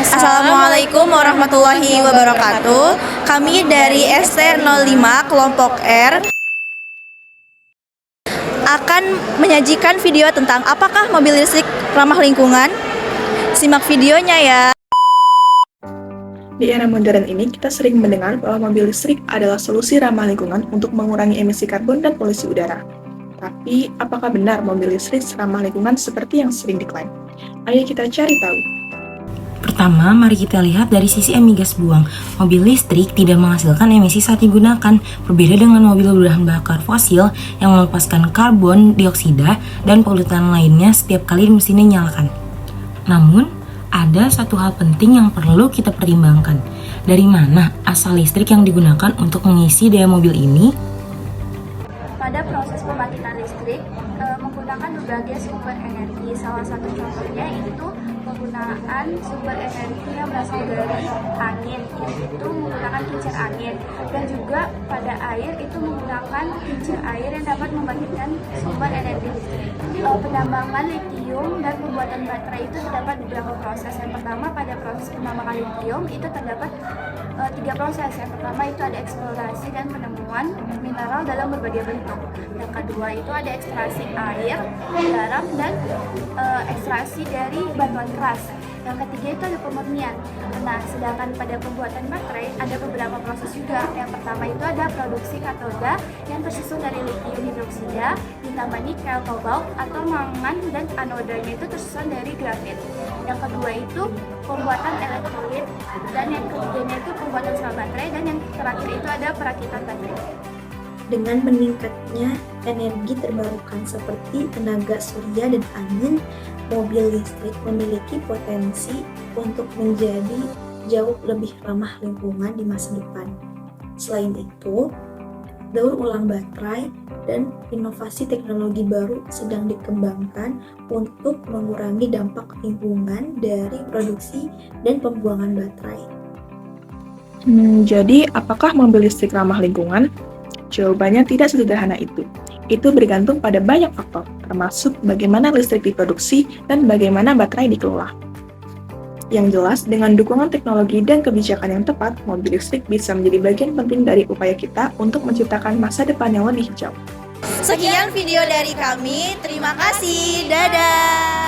Assalamualaikum warahmatullahi wabarakatuh. Kami dari ST05 kelompok R akan menyajikan video tentang apakah mobil listrik ramah lingkungan. Simak videonya ya. Di era modern ini, kita sering mendengar bahwa mobil listrik adalah solusi ramah lingkungan untuk mengurangi emisi karbon dan polusi udara. Tapi, apakah benar mobil listrik ramah lingkungan seperti yang sering diklaim? Ayo kita cari tahu. Pertama, mari kita lihat dari sisi emisi gas buang. Mobil listrik tidak menghasilkan emisi saat digunakan, berbeda dengan mobil berbahan bakar fosil yang melepaskan karbon dioksida dan polutan lainnya setiap kali mesinnya dinyalakan. Namun, ada satu hal penting yang perlu kita pertimbangkan. Dari mana asal listrik yang digunakan untuk mengisi daya mobil ini? Pada proses pembangkitan listrik, menggunakan berbagai sumber energi. Salah satu contohnya itu penggunaan sumber energi yang berasal dari angin, yaitu menggunakan kincir angin. Dan juga pada air itu menggunakan kincir air yang dapat membangkitkan sumber energi listrik. Penambangan litium dan pembuatan baterai itu terdapat beberapa proses. Yang pertama, pada proses penambangan litium itu terdapat 3 proses. Yang pertama itu ada eksplorasi dan penemuan mineral dalam berbagai bentuk. Yang kedua itu ada ekstraksi air, garam, dan ekstraksi dari batuan keras. Yang ketiga itu ada pemurnian. Nah, sedangkan pada pembuatan baterai ada beberapa proses juga. Yang pertama itu ada produksi katoda yang tersusun dari litium hidroksida ditambah nikel, kobalt atau mangan, dan anodanya itu tersusun dari grafit. Yang kedua itu pembuatan elektrolit, dan yang ketiganya itu pembuatan sel baterai, dan yang terakhir itu ada perakitan baterai. Dengan meningkatnya energi terbarukan seperti tenaga surya dan angin, mobil listrik memiliki potensi untuk menjadi jauh lebih ramah lingkungan di masa depan. Selain itu, daur ulang baterai dan inovasi teknologi baru sedang dikembangkan untuk mengurangi dampak lingkungan dari produksi dan pembuangan baterai. Jadi, apakah mobil listrik ramah lingkungan? Jawabannya tidak sederhana itu. Itu bergantung pada banyak faktor, termasuk bagaimana listrik diproduksi dan bagaimana baterai dikelola. Yang jelas, dengan dukungan teknologi dan kebijakan yang tepat, mobil listrik bisa menjadi bagian penting dari upaya kita untuk menciptakan masa depan yang lebih hijau. Sekian video dari kami. Terima kasih. Dadah.